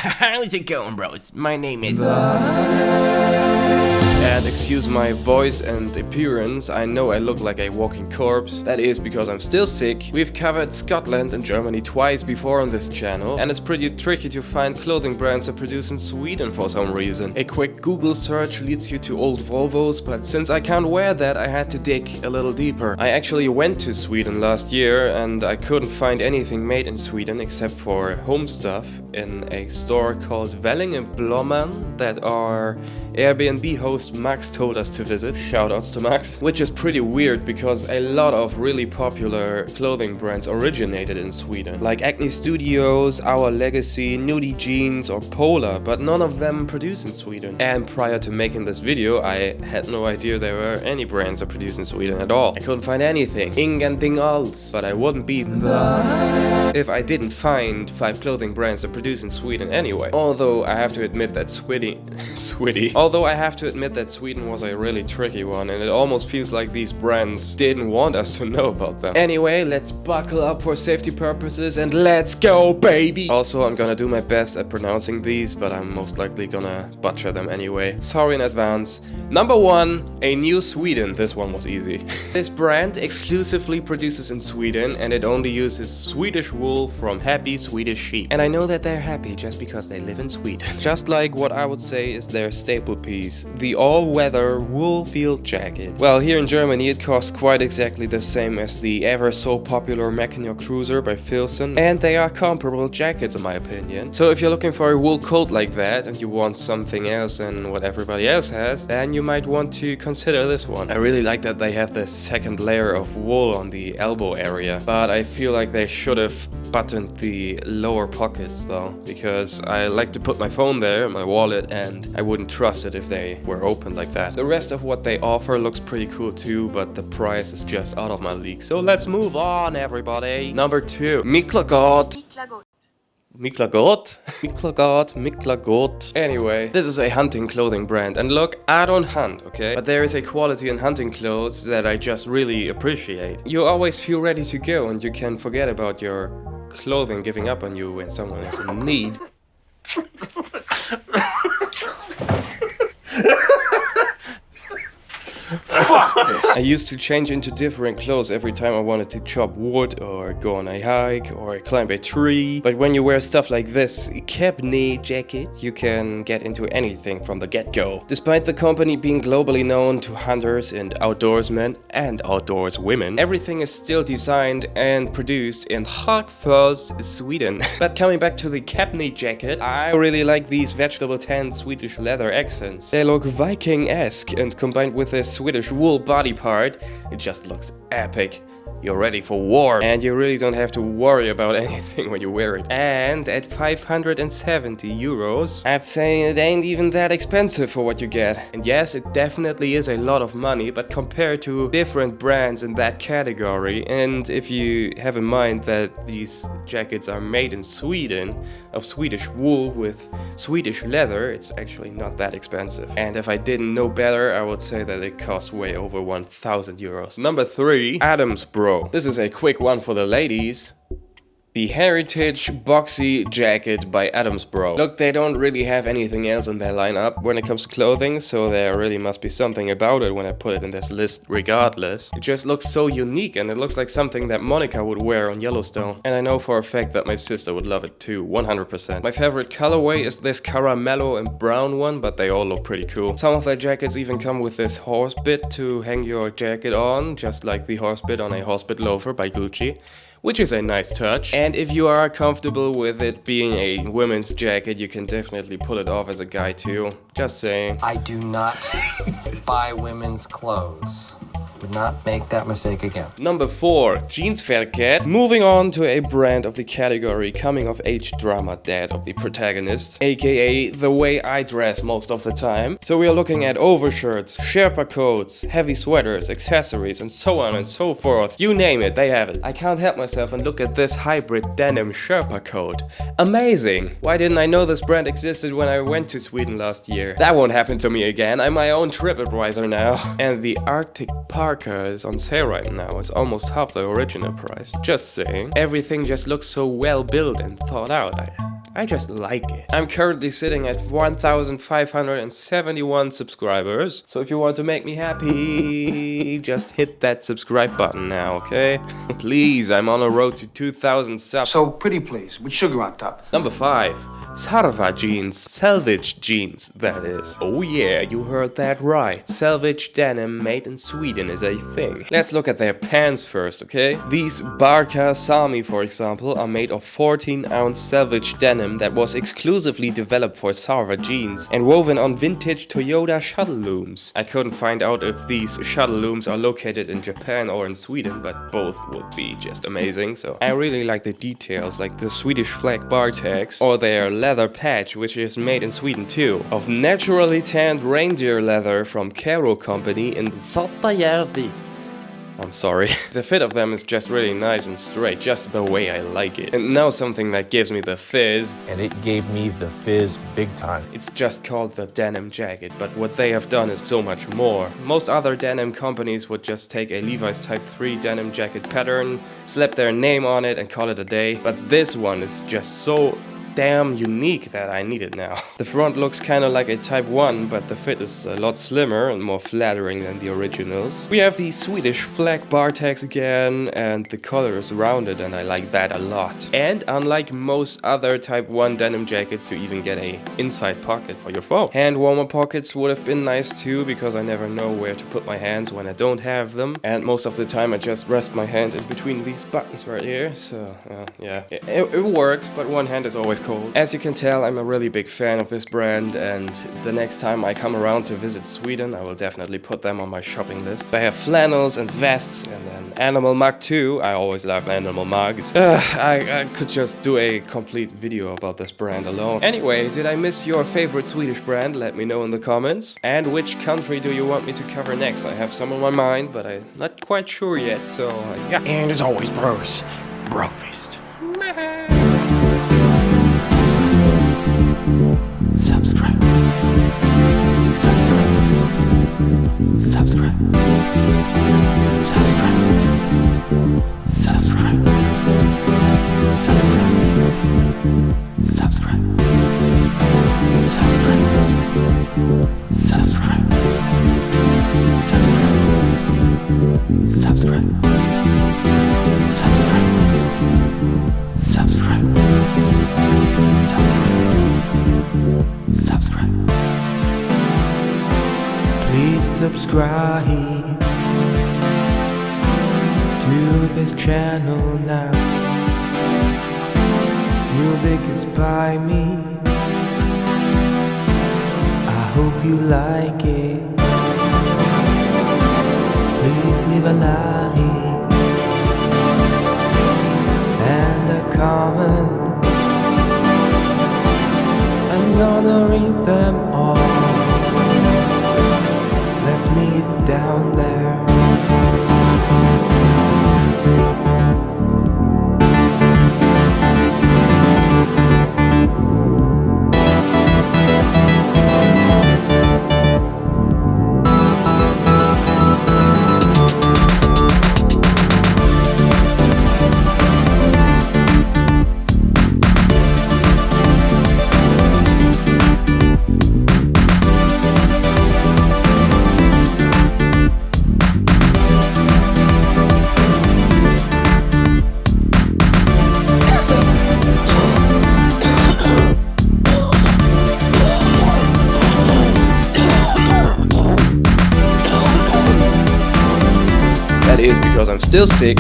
How's it going, bros? My name is... And excuse my voice and appearance, I know I look like a walking corpse. That is because I'm still sick. We've covered Scotland and Germany twice before on this channel, and it's pretty tricky to find clothing brands that produce in Sweden for some reason. A quick Google search leads you to old Volvos, but since I can't wear that, I had to dig a little deeper. I actually went to Sweden last year, and I couldn't find anything made in Sweden except for home stuff in a store called Velling and Blomman that our Airbnb host Max told us to visit. Shoutouts to Max. Which is pretty weird because a lot of really popular clothing brands originated in Sweden. Like Acne Studios, Our Legacy, Nudie Jeans or Polar, but none of them produce in Sweden. And prior to making this video, I had no idea there were any brands that produce in Sweden at all. I couldn't find anything. Ingenting alls. But I wouldn't be if I didn't find 5 clothing brands that produce in Sweden anyway. Although I have to admit that Although I have to admit that Sweden was a really tricky one, and it almost feels like these brands didn't want us to know about them. Anyway, let's buckle up for safety purposes and let's go, baby! Also, I'm gonna do my best at pronouncing these, but I'm most likely gonna butcher them anyway. Sorry in advance. Number 1, a new Sweden. This one was easy. This brand exclusively produces in Sweden, and it only uses Swedish wool from happy Swedish sheep. And I know that they're happy just because they live in Sweden. Just like what I would say is their staple piece, the all-weather wool field jacket. Well, here in Germany it costs quite exactly the same as the ever so popular Mackinac Cruiser by Filson, and they are comparable jackets in my opinion. So if you're looking for a wool coat like that and you want something else than what everybody else has, then you might want to consider this one. I really like that they have this second layer of wool on the elbow area, but I feel like they should have buttoned the lower pockets though, because I like to put my phone there, my wallet, and I wouldn't trust it if they were open like that. The rest of what they offer looks pretty cool too, but the price is just out of my league. So let's move on, everybody. Number 2, Micklagaard. Micklagaard. Anyway, this is a hunting clothing brand, and look, I don't hunt, okay? But there is a quality in hunting clothes that I just really appreciate. You always feel ready to go, and you can forget about your clothing giving up on you when someone is in need. Fuck this. I used to change into different clothes every time I wanted to chop wood or go on a hike or climb a tree. But when you wear stuff like this Kepney jacket, you can get into anything from the get-go. Despite the company being globally known to hunters and outdoorsmen and outdoorswomen, everything is still designed and produced in Hagfors, Sweden. But coming back to the Kepney jacket, I really like these vegetable tan Swedish leather accents. They look Viking-esque, and combined with this Swedish wool body part, it just looks epic. You're ready for war, and you really don't have to worry about anything when you wear it. And at 570 euros, I'd say it ain't even that expensive for what you get. And yes, it definitely is a lot of money, but compared to different brands in that category, and if you have in mind that these jackets are made in Sweden, of Swedish wool with Swedish leather, it's actually not that expensive. And if I didn't know better, I would say that it costs way over 1,000 euros. Number 3, Adamsbro. This is a quick one for the ladies. The Heritage Boxy Jacket by Adamsbro. Look, they don't really have anything else in their lineup when it comes to clothing, so there really must be something about it when I put it in this list regardless. It just looks so unique, and it looks like something that Monica would wear on Yellowstone. And I know for a fact that my sister would love it too, 100%. My favorite colorway is this caramello and brown one, but they all look pretty cool. Some of their jackets even come with this horse bit to hang your jacket on, just like the horse bit on a Horsebit loafer by Gucci, which is a nice touch. And if you are comfortable with it being a women's jacket, you can definitely pull it off as a guy too. Just saying. I do not buy women's clothes. Do not make that mistake again. Number 4, Jeansverket. Moving on to a brand of the category coming of age drama dad of the protagonist, aka the way I dress most of the time. So we are looking at overshirts, Sherpa coats, heavy sweaters, accessories, and so on and so forth. You name it, they have it. I can't help myself and look at this hybrid denim Sherpa coat. Amazing! Why didn't I know this brand existed when I went to Sweden last year? That won't happen to me again. I'm my own trip advisor now. And the Arctic Parka is on sale right now. It's almost half the original price. Just saying. Everything just looks so well built and thought out. I just like it. I'm currently sitting at 1,571 subscribers. So if you want to make me happy, just hit that subscribe button now, okay? Please, I'm on a road to 2,000 subs. So pretty please, with sugar on top. Number 5. Sarva jeans. Salvage jeans, that is. Oh yeah, you heard that right. Salvage denim made in Sweden is a thing. Let's look at their pants first, okay? These Barca Sami, for example, are made of 14-ounce salvage denim that was exclusively developed for Sarva jeans and woven on vintage Toyota shuttle looms. I couldn't find out if these shuttle looms are located in Japan or in Sweden, but both would be just amazing, so I really like the details, like the Swedish flag bar tags or their leather patch, which is made in Sweden too, of naturally tanned reindeer leather from Caro Company in Thogether. I'm sorry. The fit of them is just really nice and straight, just the way I like it. And now something that gives me the fizz. And it gave me the fizz big time. It's just called the denim jacket, but what they have done is so much more. Most other denim companies would just take a Levi's Type 3 denim jacket pattern, slap their name on it and call it a day. But this one is just so damn unique that I need it now. The front looks kinda like a Type 1, but the fit is a lot slimmer and more flattering than the originals. We have the Swedish flag bar tags again, and the color is rounded and I like that a lot. And unlike most other Type 1 denim jackets, you even get a inside pocket for your phone. Hand warmer pockets would have been nice too, because I never know where to put my hands when I don't have them. And most of the time I just rest my hand in between these buttons right here, so yeah. It works, but one hand is always cold. As you can tell, I'm a really big fan of this brand, and the next time I come around to visit Sweden, I will definitely put them on my shopping list. They have flannels and vests, and an animal mug too. I always love animal mugs. I could just do a complete video about this brand alone. Anyway, did I miss your favorite Swedish brand? Let me know in the comments. And which country do you want me to cover next? I have some on my mind, but I'm not quite sure yet, so yeah. And as always, bros, brofist. Subscribe. Subscribe. Subscribe. Subscribe. Subscribe. Subscribe. Subscribe. Subscribe. Subscribe. Subscribe. Subscribe. Subscribe. Subscribe. Subscribe. Please subscribe to this channel now. Music is by me. I hope you like it. Please leave a like and a comment. I'm gonna read them all. Let's meet down there. That is because I'm still sick.